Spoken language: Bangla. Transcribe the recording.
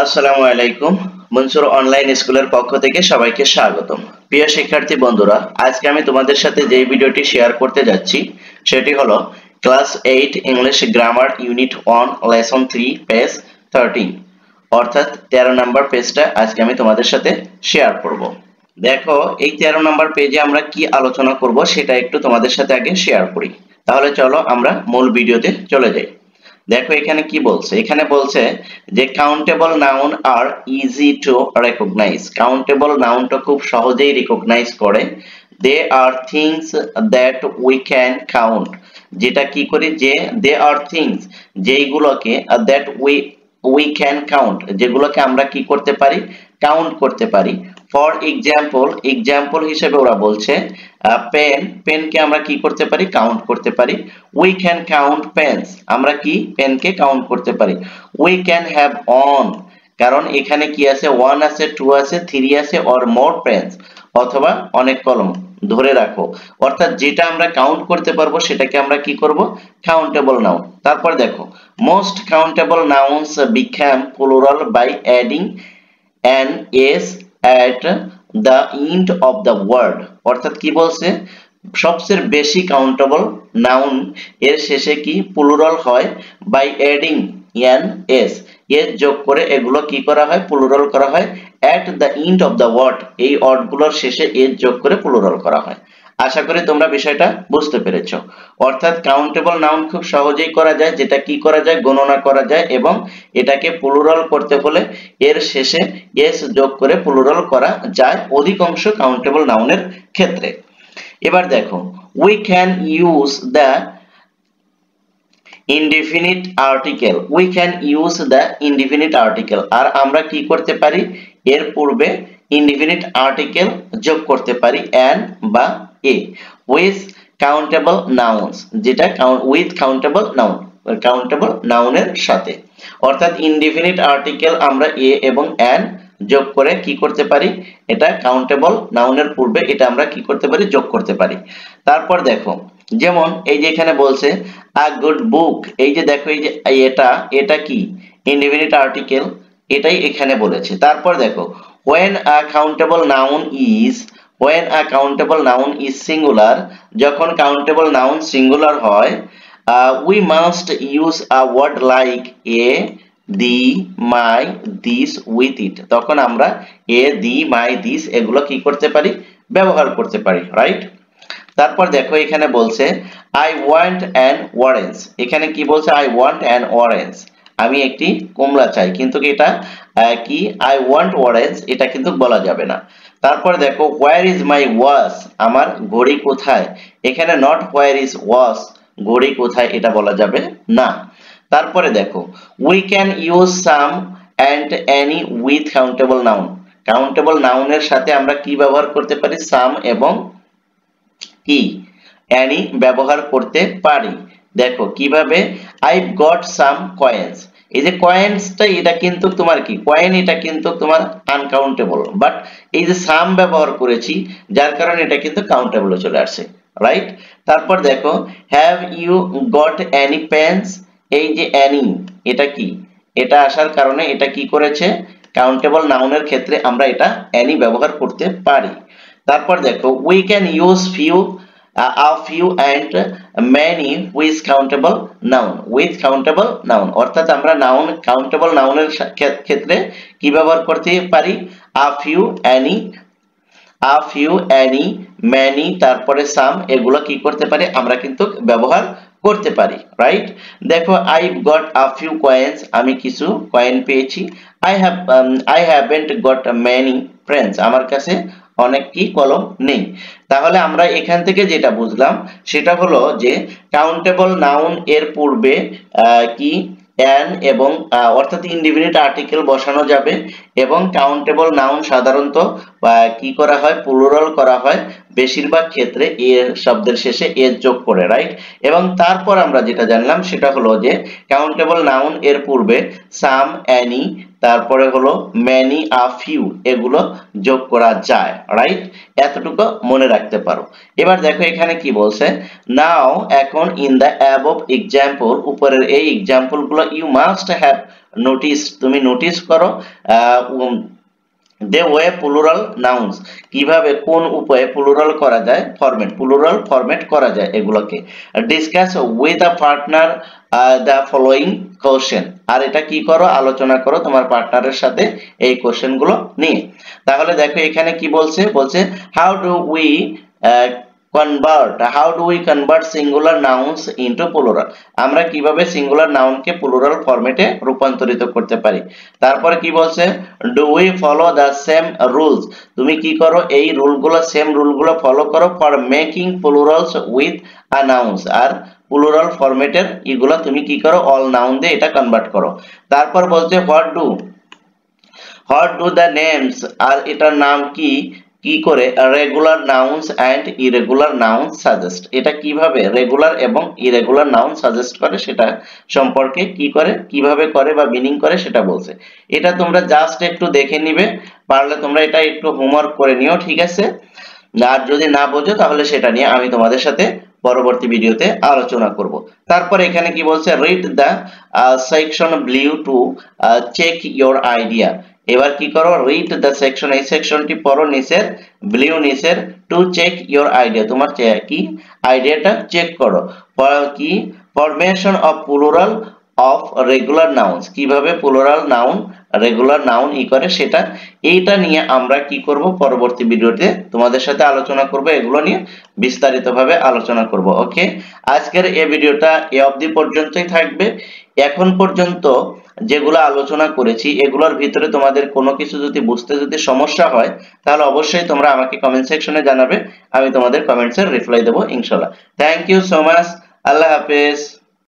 আসসালামু আলাইকুম। মনসুর অনলাইন স্কুলের পক্ষ থেকে সবাইকে স্বাগতম। প্রিয় শিক্ষার্থী বন্ধুরা, আজকে আমি তোমাদের সাথে যে ভিডিওটি শেয়ার করতে যাচ্ছি সেটি হলো class 8 English grammar unit 1 lesson 3 page 13 অর্থাৎ 13 নম্বর পেজটা আজকে আমি তোমাদের সাথে শেয়ার করব। দেখো, এই 13 নম্বর পেজে আমরা কি আলোচনা করব সেটা একটু তোমাদের সাথে আগে শেয়ার করি। তাহলে চলো আমরা মূল ভিডিওতে চলে যাই। দেখো এখানে কি বলছে, এখানে বলছে যে countable noun are easy to recognise. Countable নাউনটা খুব সহজেই রিকগনাইজ করে। They are things that we can count, যেটা কি করি যে দে আর থিংস যেইগুলোকে দ্যাট উই ক্যান কাউন্ট, যেগুলোকে আমরা কি করতে পারি, কাউন্ট করতে পারি। ফর এক্সাম্পল, এক্সাম্পল হিসেবে ওরা বলছে পেন, পেনকে আমরা কি করতে পারি, কাউন্ট করতে পারি। উই ক্যান কাউন্ট পেন্স, আমরা কি পেনকে কাউন্ট করতে পারি। উই ক্যান হ্যাভ অন, কারণ এখানে কি আছে, ওয়ান আছে, টু আছে, থ্রি আছে, অর মোর পেন্স, অথবা অনেক কলম। ধরে রাখো, অর্থাৎ যেটা আমরা কাউন্ট করতে পারবো সেটাকে আমরা কি করব, কাউন্টেবল নাউন। তারপর দেখো, most countable nouns become plural by adding an s at the end of the word, অর্থাৎ কি বলছে, সবচেয়ে বেশি কাউন্টেবল নাউন এর শেষে কি প্লুরাল হয় বাই অ্যাডিং an s, এর যোগ করে এগুলো কি করা হয়, প্লুরাল করা হয়। at the end of the word, এই ওয়ার্ডগুলোর শেষে এর যোগ করে প্লুরাল করা হয়। আশা করি তোমরা বিষয়টা বুঝতে পেরেছো। অর্থাৎ কাউন্টেবল নাউন খুব সহজেই করা যায়, যেটা কি করা যায়, গণনা করা যায়, এবং এটাকে প্লুরাল করতে হলে এর শেষে এস যোগ করে প্লুরাল করা যায় অধিকাংশ কাউন্টেবল নাউনের ক্ষেত্রে। এবার দেখো, we can use the indefinite article, we can use the indefinite article, আর আমরা কি করতে পারি, এর পূর্বে ইনডিফিনিট আর্টিকেল যোগ করতে পারি অ্যান বা এ উইথ কাউন্টেবল নাউন্স, যেটা উইথ কাউন্টেবল নাউন, কাউন্টেবল নাউনের সাথে। অর্থাৎ ইনডিফিনিট আর্টিকেল আমরা এ এবং অ্যান যোগ করে কি করতে পারি, এটা কাউন্টেবল নাউনের পূর্বে এটা আমরা কি করতে পারি, যোগ করতে পারি। তারপর দেখো, যেমন এই যে এখানে বলছে আ গুড বুক, এই যে দেখো এই যে এটা কি ইনডিফিনিট আর্টিকেল, এটাই এখানে বলেছে। তারপর দেখো, when a countable noun is, when a countable noun is singular, যখন countable noun singular হয়, we must use a word like a, the, my, this with it, তখন আমরা a, the, my, this এগুলো কি করতে পারি, ব্যবহার করতে পারি, রাইট। তারপর দেখো এখানে বলছে I want an orange, এখানে কি বলছে, I want an orange, আমি একটি কমলা চাই, কিন্তু এটা কি I want orange এটা কিন্তু বলা যাবে না। তারপর দেখো where is my watch, আমার ঘড়ি কোথায়, এখানে not where is watch, ঘড়ি কোথায় এটা বলা যাবে না। তারপরে দেখো we can use some and any with countable noun, countable নাউনের সাথে আমরা কি ব্যবহার করতে পারি, some এবং কি any ব্যবহার করতে পারি। দেখো কিভাবে, I've got some coins, এই যে কয়েন্সটা এটা কিন্তু তোমার কি কয়েন, এটা কিন্তু তোমার আনকাউন্টেবল, বাট এই যে সাম ব্যবহার করেছি যার কারণে এটা কিন্তু কাউন্টেবলে চলে আসছে, রাইট। তারপর দেখো have you got any pens, এই যে এনি এটা কি, এটা আসার কারণে এটা কি করেছে, কাউন্টেবল নাউনের ক্ষেত্রে আমরা এটা এনি ব্যবহার করতে পারি। তারপর দেখো we can use few, a few and many with countable noun, with countable noun, অর্থাৎ আমরা নাউন কাউন্টেবল নাউনের ক্ষেত্রে কি ব্যবহার করতে পারি, a few, any, a few, any, many, তারপরে some, এগুলো কি করতে পারি, আমরা কিন্তু ব্যবহার করতে পারি, রাইট। দেখো I've got a few coins, আমি কিছু কয়েন পেয়েছি। I haven't got many friends, আমার কাছে অনেক কি কলম নেই। তাহলে আমরা এখান থেকে যেটা বুঝলাম সেটা হলো যে কাউন্টেবল নাউন এর পূর্বে কি an এবং অর্থাৎ ইনডিফিনিট আর্টিকেল বসানো যাবে, এবং কাউন্টেবল নাউন সাধারণত কি করা হয়, প্লুরাল করা হয় বেশিরভাগ ক্ষেত্রে এর শব্দের শেষে এর যোগ করে, রাইট। এবং তারপর আমরা যেটা জানলাম সেটা হলো যে কাউন্টেবল নাউন এর পূর্বে সাম, অ্যানি, তারপরে হলো many a few এগুলো যোগ করা যায়, রাইট? এতটুকু মনে রাখতে পারো। এবার দেখো এখানে কি বলছে, নাও এখন ইন দ্য অ্যাবভ এক্সাম্পল, উপরের এই এক্সাম্পল গুলো ইউ মাস্ট হ্যাভ নোটিস, তুমি নোটিস করো দে ওয়ে প্লুরাল নাউন্স, কিভাবে কোন উপায়ে প্লুরাল করা যায়, প্লুরাল ফরম্যাট করা যায় এগুলোকে। Discuss with a partner the following question, আর এটা কি করো, আলোচনা করো তোমার পার্টনারের সাথে এই কোশ্চেন গুলো নিয়ে। তাহলে দেখো এখানে কি বলছে, how do we convert singular nouns into plural, আমরা কিভাবে সিঙ্গুলার নাউনকে প্লুরাল ফরম্যাটে রূপান্তরিত করতে পারি। তারপরে কি বলছে, do we follow the same rules, তুমি কি করো এই রুলগুলো, সেম রুলগুলো ফলো করো for making plurals with a nouns, আর প্লুরাল ফরম্যাটের এগুলো তুমি কি করো, অল নাউন দিয়ে এটা কনভার্ট করো। তারপর বলছে হোয়াট ডু দ্য নেমস, আর এটার নাম কি কি করে regular nouns and irregular nouns suggest, এটা কিভাবে রেগুলার এবং ইরেগুলার নাউন সাজেস্ট করে সেটা সম্পর্কে কি করে, কিভাবে করে বা মিনিং করে সেটা বলছে। এটা তোমরা জাস্ট একটু দেখে নিবে, পারলে তোমরা এটা একটু হোমওয়ার্ক করে নিও, ঠিক আছে? আর যদি না বোঝো তাহলে সেটা নিয়ে আমি তোমাদের সাথে পরবর্তী ভিডিওতে আলোচনা করব। তারপর এখানে কি বলছে, read the section below to check your idea, এবার কি করো, রিড দ্য সেকশন, এই সেকশনটি পড়ো নিচের, বিলো নিচের, টু চেক ইওর আইডিয়া, তোমার কি আইডিয়াটা চেক করো। কি formation of plural of regular nouns, কিভাবে প্লুরাল নাউন রেগুলার নাউন ই করে সেটা, এইটা নিয়ে আমরা কি করব পরবর্তী ভিডিওতে তোমাদের সাথে আলোচনা করব, এগুলো নিয়ে বিস্তারিতভাবে আলোচনা করব। ওকে, আজকের এই ভিডিওটা এ অবধি পর্যন্তই থাকবে। এখন পর্যন্ত যেগুলো আলোচনা করেছি এগুলোর ভিতরে তোমাদের কোনো কিছু যদি বুঝতে যদি সমস্যা হয় তাহলে অবশ্যই তোমরা আমাকে কমেন্ট সেকশনে জানাবে, আমি তোমাদের কমেন্টসের রিপ্লাই দেবো ইনশাআল্লাহ। থ্যাংক ইউ সো মাচ, আল্লাহ হাফেজ।